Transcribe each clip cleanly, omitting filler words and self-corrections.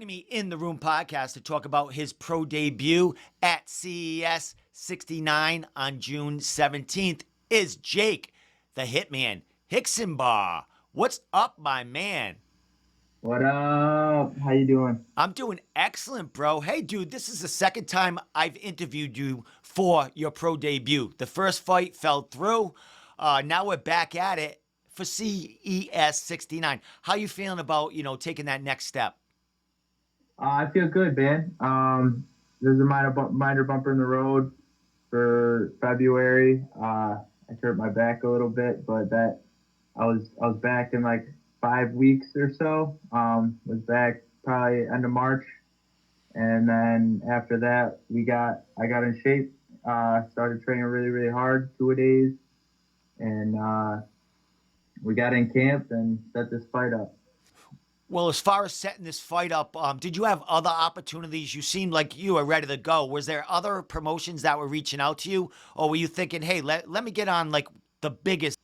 Joining me in the room podcast to talk about his pro debut at CES 69 on June 17th is Jake, the Hitman, Hixenbaugh. What's up, my man? What up? How you doing? I'm doing excellent, bro. Hey, dude, this is the second time I've interviewed you for your pro debut. The first fight fell through. Now we're back at it for CES 69. How you feeling about, taking that next step? I feel good, man. There's a minor bumper in the road for February. I hurt my back a little bit, but that I was back in like 5 weeks or so. Was back probably end of March, and then after that I got in shape. Started training really hard, 2 days, and we got in camp and set this fight up. Well, as far as setting this fight up, did you have other opportunities? You seemed like you were ready to go. Was there other promotions that were reaching out to you? Or were you thinking, hey, let me get on like the biggest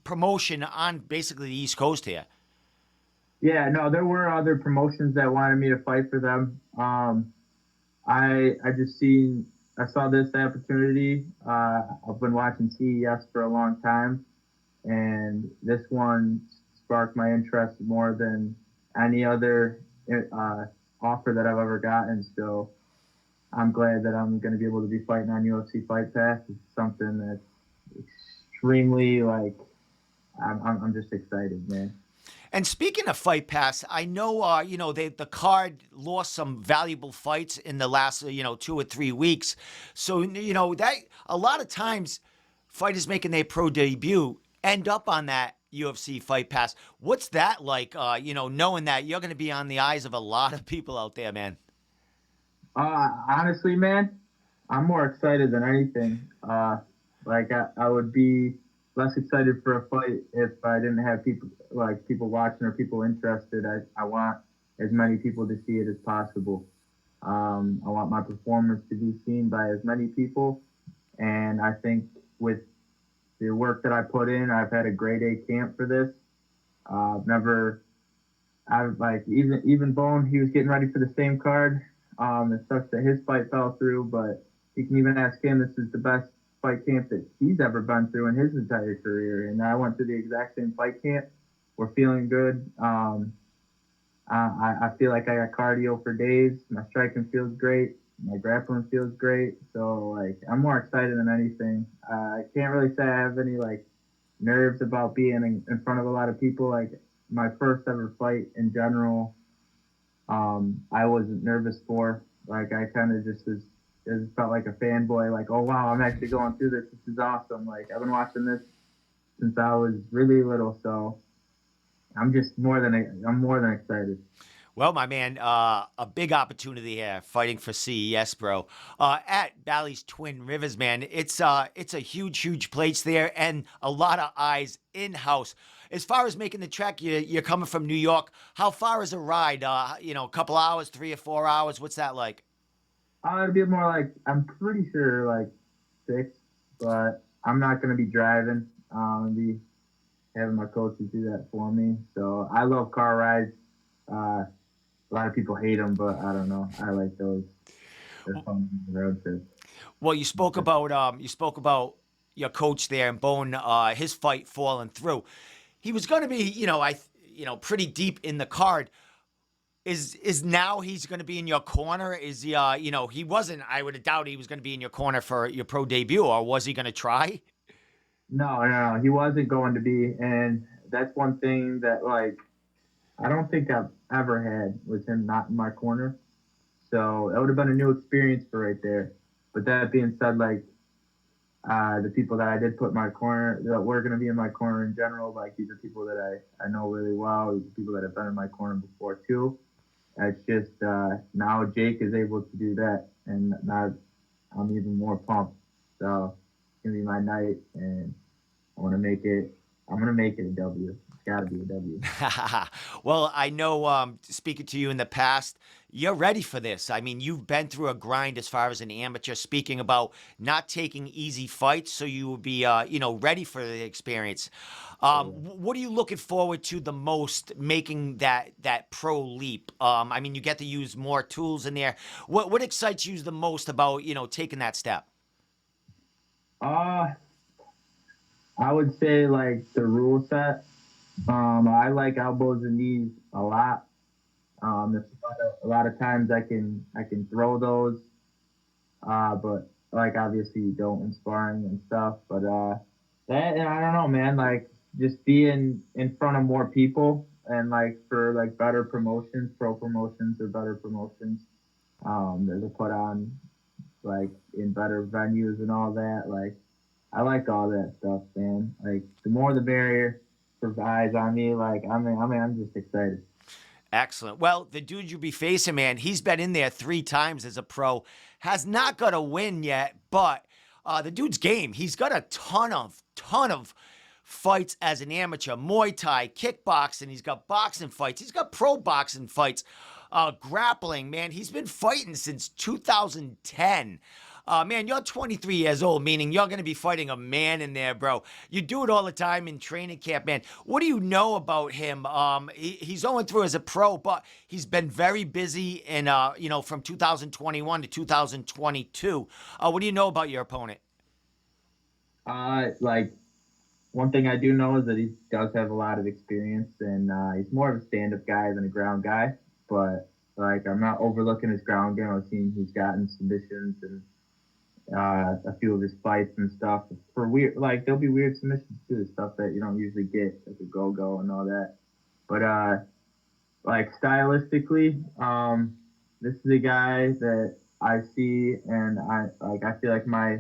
promotion on basically the East Coast here? Yeah, no, there were other promotions that wanted me to fight for them. I saw this opportunity. I've been watching CES for a long time, and this one sparked my interest more than any other offer that I've ever gotten. So I'm glad that I'm going to be able to be fighting on UFC Fightpass. It's something that's extremely I'm just excited, man. And speaking of Fight Pass, I know, the card lost some valuable fights in the last, 2 or 3 weeks. So, that a lot of times fighters making their pro debut end up on that UFC Fight Pass. What's that like, knowing that you're going to be on the eyes of a lot of people out there, man? Honestly, man, I'm more excited than anything. I would be less excited for a fight if I didn't have people watching or people interested. I want as many people to see it as possible. I want my performance to be seen by as many people, and I think with the work that I put in, I've had a grade A camp for this. I've like even Bone, he was getting ready for the same card. It sucks that his fight fell through, but you can even ask him. This is the best fight camp that he's ever been through in his entire career, and I went through the exact same fight camp. We're feeling good. I feel like I got cardio for days. My striking feels great. My grappling feels great. So I'm more excited than anything. I can't really say I have any nerves about being in front of a lot of people. Like my first ever fight in general, I wasn't nervous for. Like I kind of just was. It felt like a fanboy. Like, oh wow, I'm actually going through this. This is awesome. Like I've been watching this since I was really little. So I'm more than excited. Well, my man, a big opportunity here fighting for CES, bro. At Bally's Twin Rivers, man, it's a huge place there and a lot of eyes in house. As far as making the trek, you're coming from New York. How far is a ride? A couple hours, 3 or 4 hours. What's that like? It'd be more like I'm pretty sure like 6, but I'm not gonna be driving. I'll be having my coaches do that for me. So I love car rides. A lot of people hate them, but I don't know. I like those. They're fun road trips. Well, you spoke about your coach there and Bone, his fight falling through. He was going to be, pretty deep in the card. Is now he's going to be in your corner? Is he, he wasn't. I would have doubted he was going to be in your corner for your pro debut, or was he going to try? No. He wasn't going to be, and that's one thing that I don't think I've ever had was him not in my corner. So that would have been a new experience for right there. But that being said, the people that I did put in my corner, that were going to be in my corner in general, these are people that I know really well. These are people that have been in my corner before too. It's just now Jake is able to do that, and now I'm even more pumped. So it's gonna be my night, and I want to make it. I'm gonna make it a W. It's got to be a W. Well, I know, speaking to you in the past, you're ready for this. I mean, you've been through a grind as far as an amateur, speaking about not taking easy fights, so you will be, ready for the experience. Yeah. What are you looking forward to the most, making that pro leap? I mean, you get to use more tools in there. What excites you the most about, taking that step? Uh, I would say like the rule set. I like elbows and knees a lot. There's a lot of times I can throw those, but like obviously you don't in sparring and stuff. But that and I don't know, man. Like just being in front of more people and like for like better promotions, pro promotions or better promotions, that they put on like in better venues and all that. Like I like all that stuff, man. Like the more the merrier for eyes on me. Like I'm just excited. Excellent. Well, the dude you'll be facing, man, he's been in there 3 times as a pro, has not got a win yet, but the dude's game. He's got a ton of fights as an amateur, Muay Thai, kickboxing. He's got boxing fights. He's got pro boxing fights, grappling. Man, he's been fighting since 2010. Man, you're 23 years old, meaning you're going to be fighting a man in there, bro. You do it all the time in training camp, man. What do you know about him? He's going through as a pro, but he's been very busy in, from 2021 to 2022. What do you know about your opponent? Like one thing I do know is that he does have a lot of experience, and he's more of a stand-up guy than a ground guy. But like I'm not overlooking his ground game. I've seen he's gotten submissions and a few of his fights and stuff for weird. Like there'll be weird submissions too, stuff that you don't usually get, like a go-go and all that. But like stylistically, this is a guy that I see, and I feel like my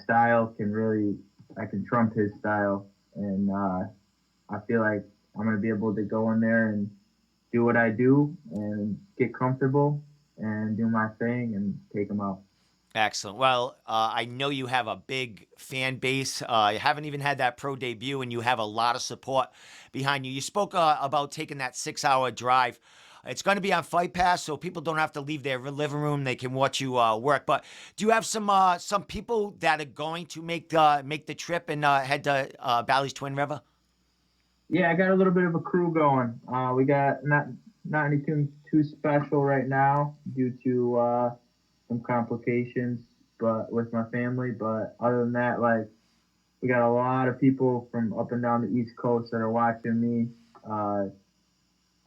style can really I can trump his style, and I feel like I'm gonna be able to go in there and do what I do and get comfortable and do my thing and take him out. Excellent. Well, I know you have a big fan base. You haven't even had that pro debut, and you have a lot of support behind you. You spoke about taking that 6-hour drive. It's going to be on Fight Pass, so people don't have to leave their living room. They can watch you work. But do you have some people that are going to make the trip and head to Bally's Twin River? Yeah, I got a little bit of a crew going. We got not anything too special right now due to some complications, but with my family. But other than that, like we got a lot of people from up and down the East Coast that are watching me. Uh,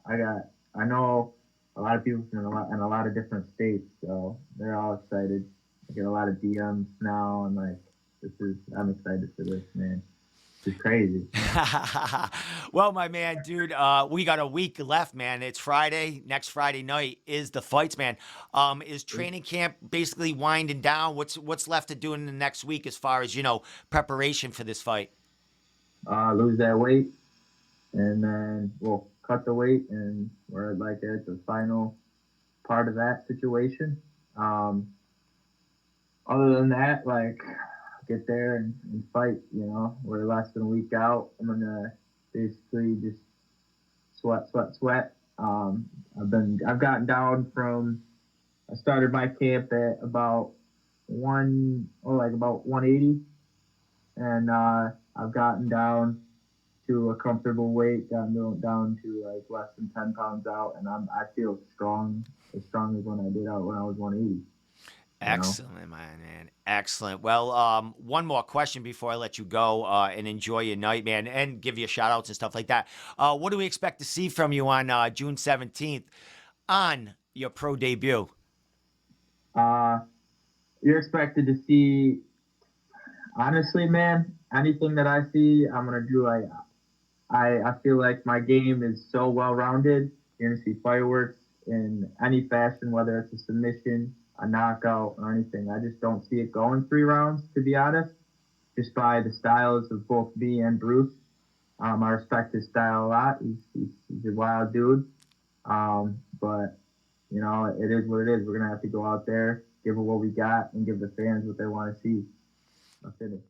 I know a lot of people from a lot of different states, so they're all excited. I get a lot of DMs now, and like I'm excited for this, man. It's crazy. Well, my man, dude, we got a week left, man. It's Friday. Next Friday night is the fights, man. Is training camp basically winding down? What's left to do in the next week as far as preparation for this fight? Lose that weight, and then we'll cut the weight, and we're like at the final part of that situation. Um, Other than that, like get there and fight. We're less than a week out. I'm gonna basically just sweat, sweat, sweat. I've gotten down from I started my camp at about about 180, and I've gotten down to a comfortable weight, down to like less than 10 pounds out, and I feel as strong as when I did out when I was 180. You know. Excellent, my man. Excellent. Well, one more question before I let you go and enjoy your night, man, and give you shout outs and stuff like that. What do we expect to see from you on June 17th on your pro debut? Uh, you're expected to see, honestly, man, anything that I see, I'm gonna do. I feel like my game is so well rounded. You're gonna see fireworks in any fashion, whether it's a submission, a knockout, or anything. I just don't see it going 3 rounds, to be honest. Just by the styles of both me and Bruce. I respect his style a lot. He's a wild dude. But it is what it is. We're gonna have to go out there, give it what we got, and give the fans what they want to see. That's it.